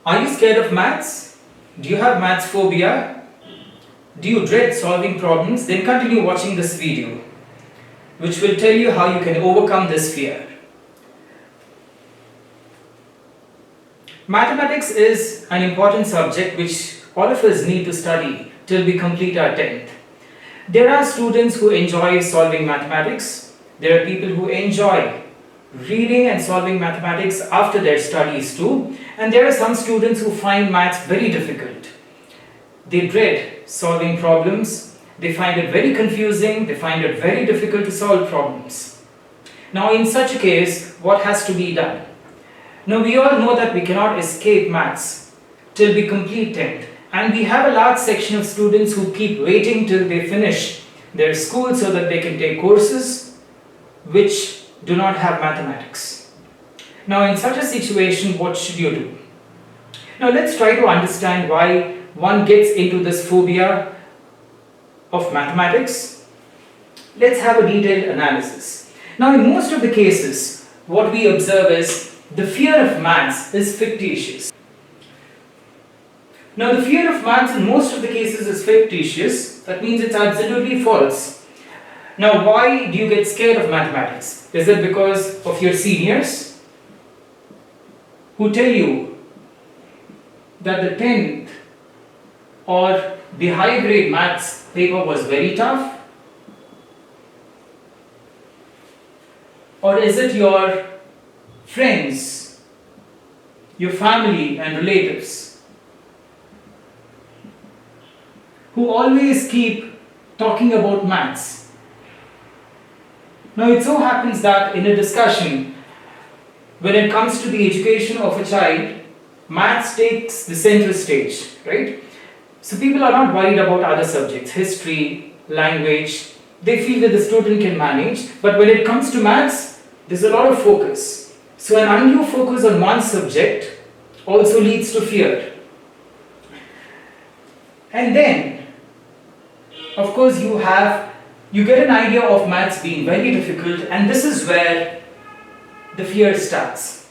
Are you scared of maths? Do you have maths phobia? Do you dread solving problems? Then continue watching this video, which will tell you how you can overcome this fear. Mathematics is an important subject which all of us need to study till we complete our 10th. There are students who enjoy solving mathematics. There are people who enjoy reading and solving mathematics after their studies too. And there are some students who find maths very difficult. They dread solving problems. They find it very confusing. They find it very difficult to solve problems. Now, in such a case, what has to be done? Now, we all know that we cannot escape maths till we complete 10th. And we have a large section of students who keep waiting till they finish their school so that they can take courses which do not have mathematics. Now, in such a situation, what should you do? Now, let's try to understand why one gets into this phobia of mathematics. Let's have a detailed analysis. Now, in most of the cases, what we observe is the fear of maths is fictitious. Now, the fear of maths in most of the cases is fictitious. That means it's absolutely false. Now, why do you get scared of mathematics? Is it because of your seniors who tell you that the 10th or the high grade maths paper was very tough? Or is it your friends, your family and relatives who always keep talking about maths? Now, it so happens that in a discussion, when it comes to the education of a child, maths takes the center stage, right? So people are not worried about other subjects, history, language. They feel that the student can manage. But when it comes to maths, there's a lot of focus. So an undue focus on one subject also leads to fear. And then, of course, you get an idea of maths being very difficult, and this is where the fear starts.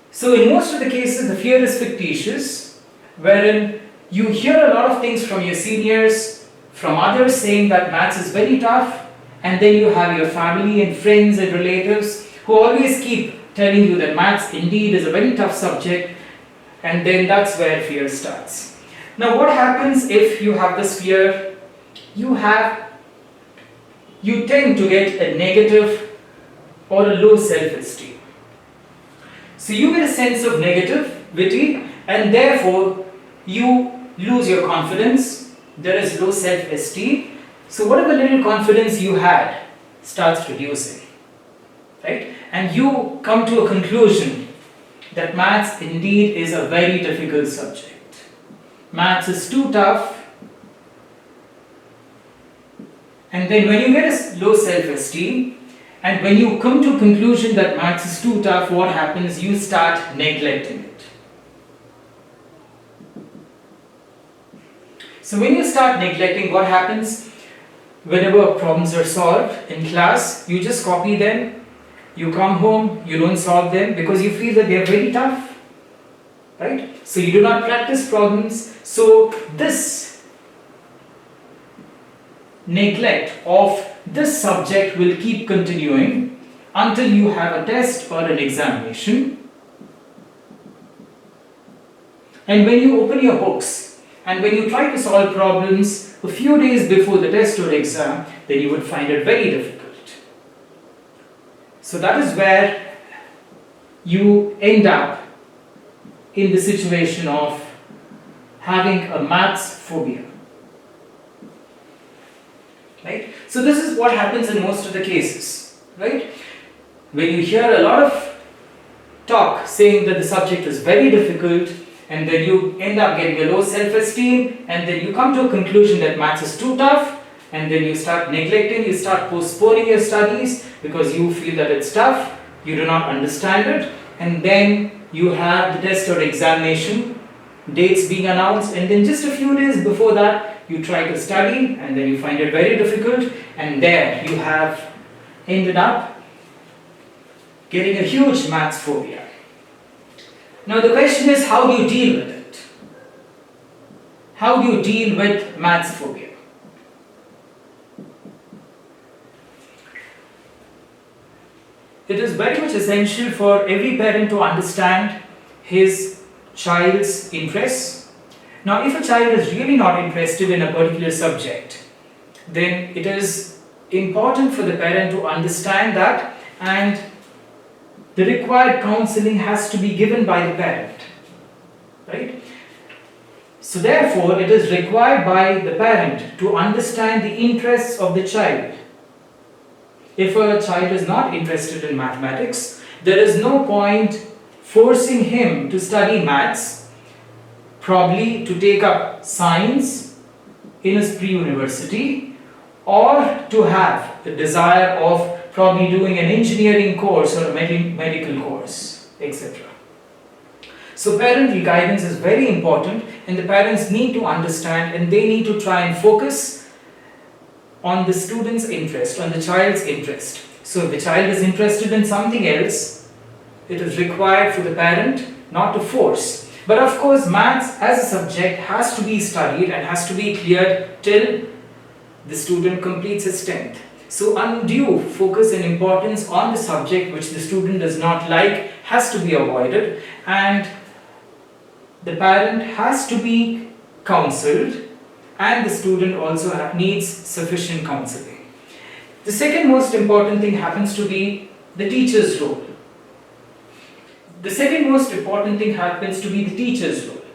So in most of the cases, the fear is fictitious, wherein you hear a lot of things from your seniors, from others saying that maths is very tough, and then you have your family and friends and relatives who always keep telling you that maths indeed is a very tough subject, and then that's where fear starts. Now, what happens if you have this fear? You tend to get a negative or a low self-esteem. So you get a sense of negativity, and therefore you lose your confidence. There is low self-esteem. So whatever little confidence you had starts reducing, right? And you come to a conclusion that maths indeed is a very difficult subject. Maths is too tough. And then when you get a low self-esteem, and when you come to a conclusion that maths is too tough, what happens? You start neglecting it. So when you start neglecting, what happens? Whenever problems are solved in class, you just copy them. You come home, you don't solve them because you feel that they are very tough, right? So you do not practice problems. So this neglect of this subject will keep continuing until you have a test or an examination. And when you open your books and when you try to solve problems a few days before the test or exam, then you would find it very difficult. So that is where you end up in the situation of having a maths phobia. Right? So this is what happens in most of the cases, right? When you hear a lot of talk saying that the subject is very difficult, and then you end up getting a low self-esteem, and then you come to a conclusion that maths is too tough, and then you start neglecting, you start postponing your studies because you feel that it's tough, you do not understand it, and then you have the test or examination, dates being announced, and then just a few days before that, you try to study and then you find it very difficult, and there you have ended up getting a huge maths phobia. Now the question is, how do you deal with it? How do you deal with maths phobia? It is very much essential for every parent to understand his child's interests. Now, if a child is really not interested in a particular subject, then it is important for the parent to understand that, and the required counseling has to be given by the parent, right? So therefore, it is required by the parent to understand the interests of the child. If a child is not interested in mathematics, there is no point forcing him to study maths, probably to take up science in his pre-university, or to have the desire of probably doing an engineering course or a medical course, etc. So parental guidance is very important, and the parents need to understand, and they need to try and focus on the student's interest, on the child's interest. So if the child is interested in something else, it is required for the parent not to force. But of course, maths as a subject has to be studied and has to be cleared till the student completes his 10th. So undue focus and importance on the subject which the student does not like has to be avoided, and the parent has to be counseled, and the student also needs sufficient counseling. The second most important thing happens to be the teacher's role. The second most important thing happens to be the teacher's role.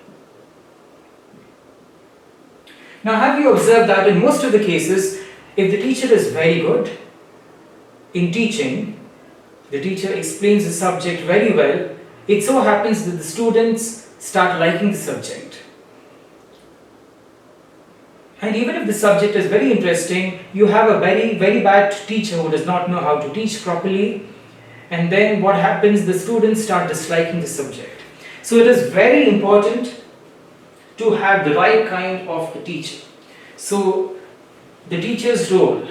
Now, have you observed that in most of the cases, if the teacher is very good in teaching, the teacher explains the subject very well, it so happens that the students start liking the subject. And even if the subject is very interesting, you have a very bad teacher who does not know how to teach properly, and then what happens? The students start disliking the subject. So it is very important to have the right kind of a teacher. So the teacher's role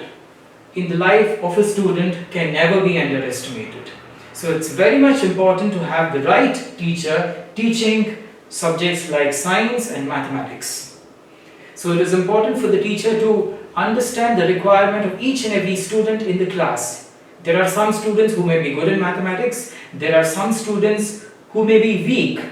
in the life of a student can never be underestimated. So it's very much important to have the right teacher teaching subjects like science and mathematics. So it is important for the teacher to understand the requirement of each and every student in the class. There are some students who may be good in mathematics, there are some students who may be weak,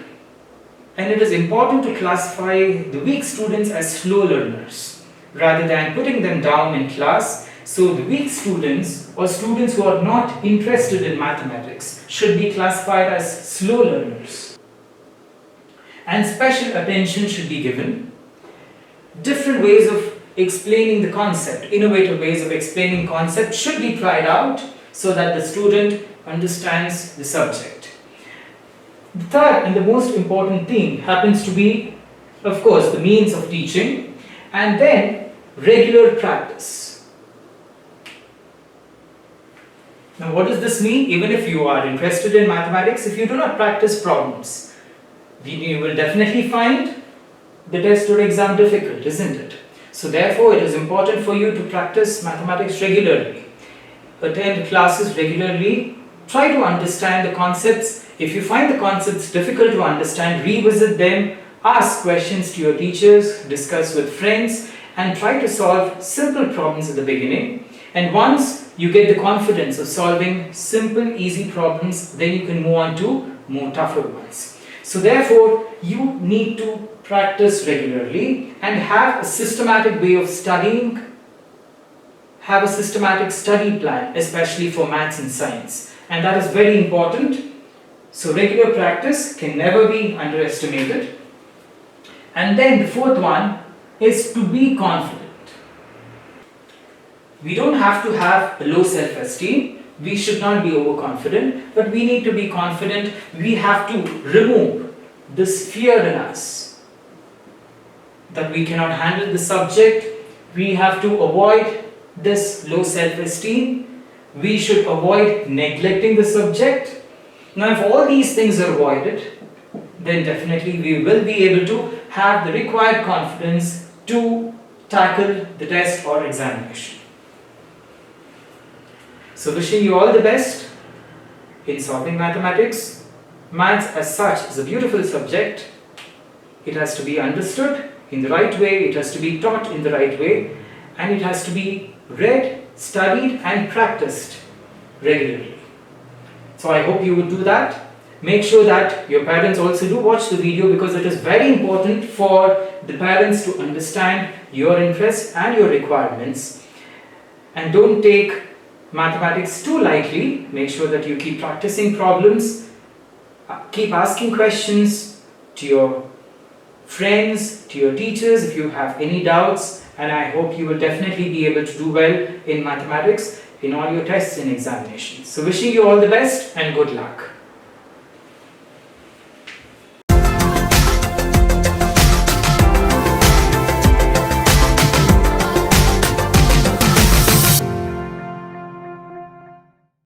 and it is important to classify the weak students as slow learners rather than putting them down in class. So the weak students, or students who are not interested in mathematics, should be classified as slow learners, and special attention should be given. Different ways of explaining the concept, innovative ways of explaining concept should be tried out so that the student understands the subject. The third and the most important thing happens to be, of course, the means of teaching, and then regular practice. Now, what does this mean? Even if you are interested in mathematics, if you do not practice problems, then you will definitely find the test or exam difficult, isn't it? So therefore, it is important for you to practice mathematics regularly, attend classes regularly, try to understand the concepts. If you find the concepts difficult to understand, revisit them, ask questions to your teachers, discuss with friends, and try to solve simple problems at the beginning. And once you get the confidence of solving simple, easy problems, then you can move on to more tougher ones. So therefore, you need to practice regularly and have a systematic way of studying, have a systematic study plan, especially for maths and science. And that is very important. So regular practice can never be underestimated. And then the fourth one is to be confident. We don't have to have a low self-esteem. We should not be overconfident, but we need to be confident. We have to remove this fear in us that we cannot handle the subject. We have to avoid this low self-esteem. We should avoid neglecting the subject. Now, if all these things are avoided, then definitely we will be able to have the required confidence to tackle the test or examination. So wishing you all the best in solving mathematics. Maths as such is a beautiful subject. It has to be understood in the right way, it has to be taught in the right way, and it has to be read, studied and practiced regularly. So I hope you would do that. Make sure that your parents also do watch the video, because it is very important for the parents to understand your interests and your requirements. And don't take mathematics too lightly. Make sure that you keep practicing problems, keep asking questions to your friends, to your teachers if you have any doubts, and I hope you will definitely be able to do well in mathematics in all your tests and examinations. So wishing you all the best and good luck.